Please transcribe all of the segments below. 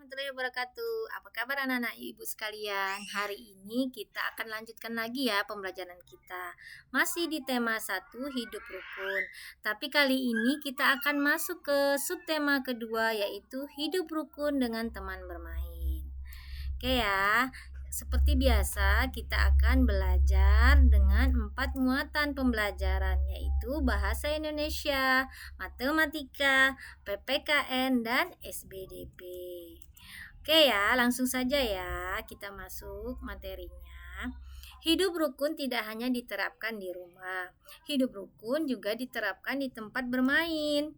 warahmatullahi wabarakatuh. Apa kabar anak-anak ibu sekalian? Hari ini kita akan lanjutkan lagi ya pembelajaran kita. Masih di tema satu hidup rukun. Tapi kali ini kita akan masuk ke subtema kedua yaitu hidup rukun dengan teman bermain. Oke ya, seperti biasa kita akan belajar dengan 4 muatan pembelajaran yaitu Bahasa Indonesia, Matematika, PPKN, dan SBDP. Oke ya, langsung saja ya kita masuk materinya. Hidup rukun tidak hanya diterapkan di rumah. Hidup rukun juga diterapkan di tempat bermain.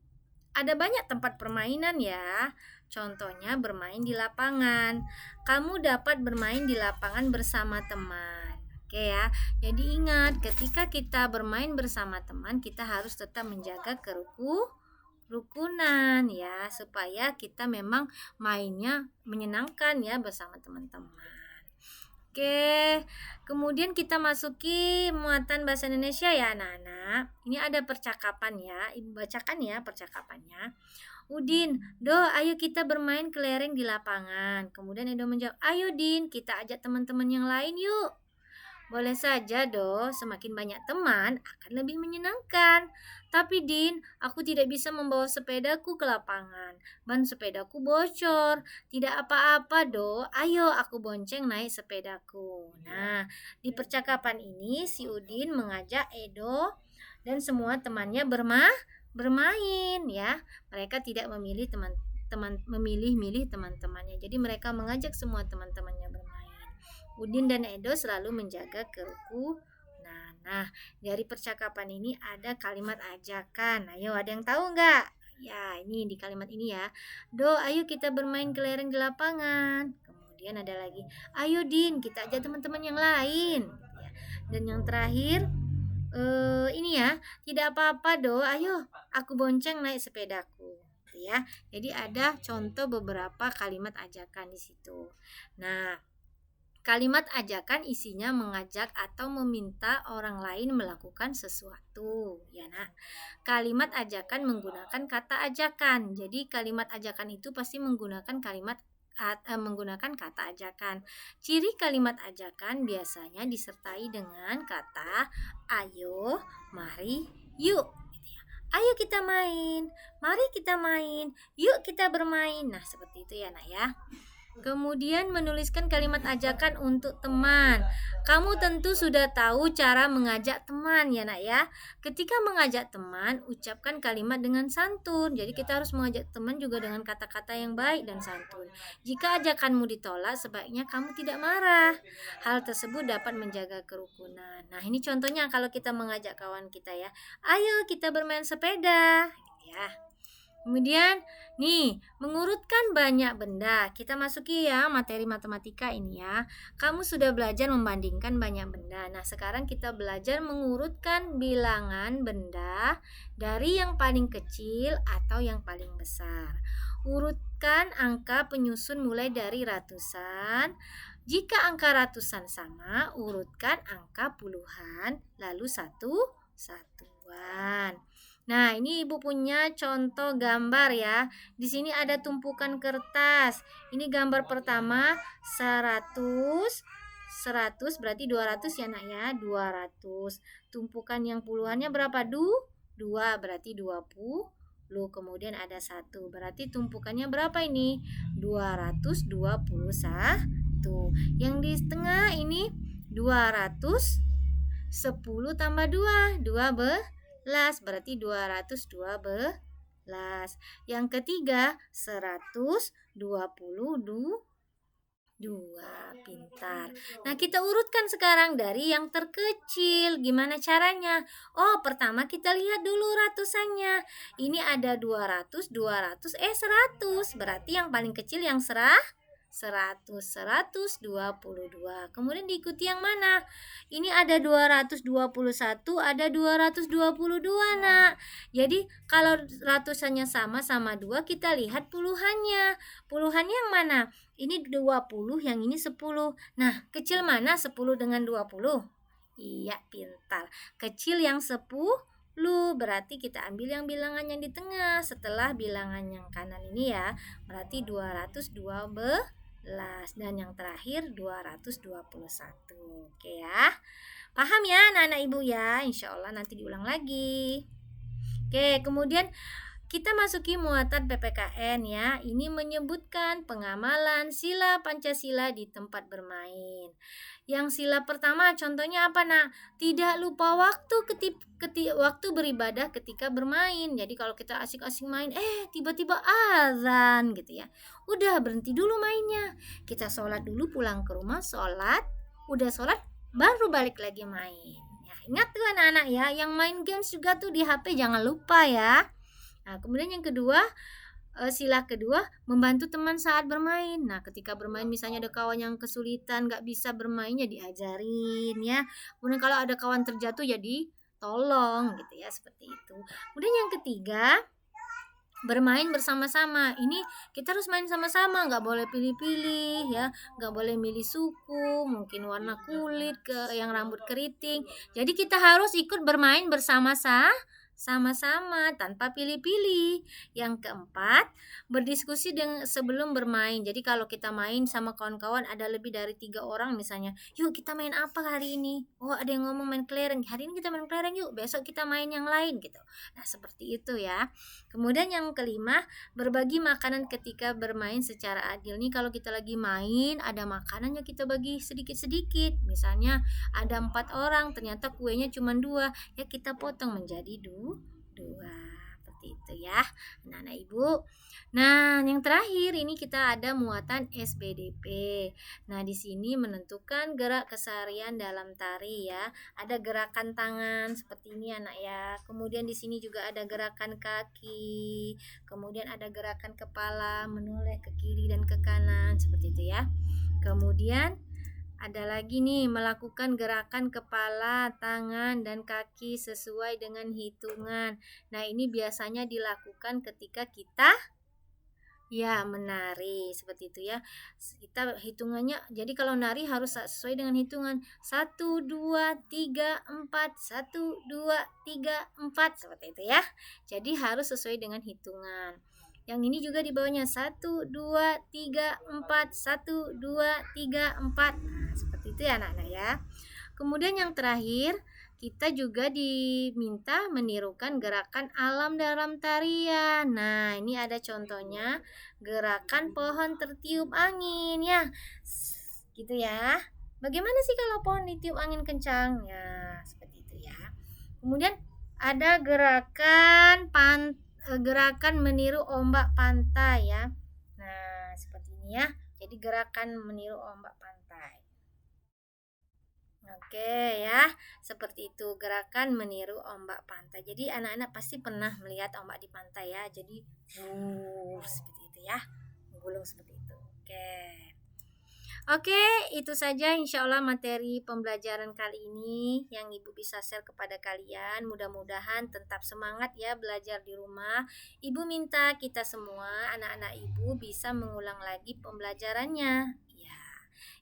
Ada banyak tempat permainan ya. Contohnya bermain di lapangan. Kamu dapat bermain di lapangan bersama teman. Oke ya. Jadi ingat, ketika kita bermain bersama teman, kita harus tetap menjaga kerukunan ya, supaya kita memang mainnya menyenangkan ya bersama teman-teman. Oke, kemudian kita masuki muatan bahasa Indonesia ya anak-anak. Ini ada percakapan ya, ibu bacakan ya percakapannya. Udin, Do, ayo kita bermain kelereng di lapangan. Kemudian Edo menjawab, ayo Din, kita ajak teman-teman yang lain yuk. Boleh saja, Do, semakin banyak teman akan lebih menyenangkan. Tapi Din, aku tidak bisa membawa sepedaku ke lapangan. Ban sepedaku bocor. Tidak apa-apa, Do. Ayo aku bonceng naik sepedaku. Nah, di percakapan ini si Udin mengajak Edo dan semua temannya bermain ya. Mereka tidak memilih memilih-milih teman-temannya. Jadi mereka mengajak semua teman-temannya bermain. Udin dan Edo selalu menjaga kerukunan. Nah, dari percakapan ini ada kalimat ajakan. Ayo, ada yang tahu nggak? Ya, ini di kalimat ini ya. Do, ayo kita bermain kelereng di lapangan. Kemudian ada lagi, ayo Din, kita ajak teman-teman yang lain. Ya. Dan yang terakhir, ini ya, tidak apa-apa Do, ayo aku bonceng naik sepedaku. Ya, jadi ada contoh beberapa kalimat ajakan di situ. Nah, kalimat ajakan isinya mengajak atau meminta orang lain melakukan sesuatu, ya nak. Kalimat ajakan menggunakan kata ajakan. Jadi kalimat ajakan itu pasti menggunakan menggunakan kata ajakan. Ciri kalimat ajakan biasanya disertai dengan kata ayo, mari, yuk. Ayo kita main, mari kita main, yuk kita bermain. Nah, seperti itu ya nak ya. Kemudian menuliskan kalimat ajakan untuk teman. Kamu tentu sudah tahu cara mengajak teman ya nak ya. Ketika mengajak teman, ucapkan kalimat dengan santun. Jadi kita harus mengajak teman juga dengan kata-kata yang baik dan santun. Jika ajakanmu ditolak, sebaiknya kamu tidak marah. Hal tersebut dapat menjaga kerukunan. Nah, ini contohnya kalau kita mengajak kawan kita ya. Ayo kita bermain sepeda. Ya. Kemudian nih, mengurutkan banyak benda. Kita masuki ya materi matematika ini ya. Kamu sudah belajar membandingkan banyak benda. Nah, sekarang kita belajar mengurutkan bilangan benda dari yang paling kecil atau yang paling besar. Urutkan angka penyusun mulai dari ratusan. Jika angka ratusan sama, urutkan angka puluhan, lalu satuan. Nah, ini Ibu punya contoh gambar ya. Di sini ada tumpukan kertas. Ini gambar pertama 100 berarti 200 ya nak ya, 200. Tumpukan yang puluhannya berapa? 2 berarti 20. Kemudian ada 1. Berarti tumpukannya berapa ini? 221. Yang di tengah ini 210 tambah 2, 12 berarti 212. Yang ketiga 122. Pintar. Nah, kita urutkan sekarang dari yang terkecil. Gimana caranya? Oh, pertama kita lihat dulu ratusannya. Ini ada 200, 100. Berarti yang paling kecil yang 122. Kemudian diikuti yang mana? Ini ada 221, ada 222 nak. Jadi kalau ratusannya sama 2, kita lihat puluhannya. Puluhannya yang mana? Ini 20, yang ini 10. Nah, kecil mana 10 dengan 20? Iya, pintar. Kecil yang 10. berarti kita ambil yang bilangan yang di tengah setelah bilangan yang kanan ini ya. Berarti 212 dan yang terakhir 221. Oke ya. Paham ya anak-anak ibu ya? Insya Allah nanti diulang lagi. Oke, kemudian kita masuki muatan PPKN ya. Ini menyebutkan pengamalan sila Pancasila di tempat bermain. Yang sila pertama contohnya apa nak? Tidak lupa waktu waktu beribadah ketika bermain. Jadi kalau kita asik-asik main, tiba-tiba azan gitu ya. Udah berhenti dulu mainnya. Kita sholat dulu, pulang ke rumah sholat. Udah sholat baru balik lagi main. Ya, ingat tuh anak-anak ya, yang main games juga tuh di HP jangan lupa ya. Nah, kemudian yang kedua, sila kedua, membantu teman saat bermain. Nah, ketika bermain misalnya ada kawan yang kesulitan, nggak bisa bermainnya diajarin ya. Kemudian kalau ada kawan terjatuh ya ditolong gitu ya, seperti itu. Kemudian yang ketiga, bermain bersama-sama. Ini kita harus main sama-sama, nggak boleh pilih-pilih ya, nggak boleh milih suku, mungkin warna kulit, yang rambut keriting. Jadi kita harus ikut bermain sama-sama tanpa pilih-pilih. Yang keempat, berdiskusi sebelum bermain. Jadi kalau kita main sama kawan-kawan ada lebih dari 3 orang misalnya, yuk kita main apa hari ini? Oh ada yang ngomong main kelereng, hari ini kita main kelereng yuk, besok kita main yang lain gitu. Nah seperti itu ya. Kemudian yang kelima, berbagi makanan ketika bermain secara adil. Nih kalau kita lagi main ada makanannya kita bagi sedikit-sedikit. Misalnya ada 4 orang, ternyata kuenya cuma 2, ya kita potong menjadi 2 seperti itu ya anak-anak ibu. Nah yang terakhir ini kita ada muatan SBDP. Nah di sini menentukan gerak keseharian dalam tari ya. Ada gerakan tangan seperti ini anak ya. Kemudian di sini juga ada gerakan kaki. Kemudian ada gerakan kepala menoleh ke kiri dan ke kanan seperti itu ya. Kemudian ada lagi nih, melakukan gerakan kepala, tangan, dan kaki sesuai dengan hitungan. Nah, ini biasanya dilakukan ketika kita menari seperti itu ya. Kita hitungannya, jadi kalau nari harus sesuai dengan hitungan 1, 2, 3, 4, 1, 2, 3, 4 seperti itu ya. Jadi harus sesuai dengan hitungan. Yang ini juga di bawahnya 1, 2, 3, 4, 1, 2, 3, 4. Nah, seperti itu ya anak-anak ya. Kemudian yang terakhir, kita juga diminta menirukan gerakan alam dalam tarian. Nah, ini ada contohnya gerakan pohon tertiup angin ya. Gitu ya. Bagaimana sih kalau pohon ditiup angin kencang? Ya, seperti itu ya. Kemudian ada gerakan meniru ombak pantai ya. Nah, seperti ini ya. Jadi gerakan meniru ombak pantai. Oke ya, seperti itu gerakan meniru ombak pantai. Jadi anak-anak pasti pernah melihat ombak di pantai ya. Jadi seperti itu ya. Menggulung seperti itu. Oke, itu saja insya Allah materi pembelajaran kali ini yang Ibu bisa share kepada kalian. Mudah-mudahan tetap semangat ya belajar di rumah. Ibu minta kita semua, anak-anak Ibu bisa mengulang lagi pembelajarannya. Ya,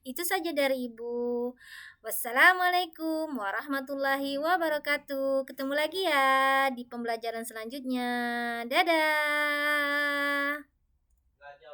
itu saja dari Ibu. Wassalamualaikum warahmatullahi wabarakatuh. Ketemu lagi ya di pembelajaran selanjutnya. Dadah.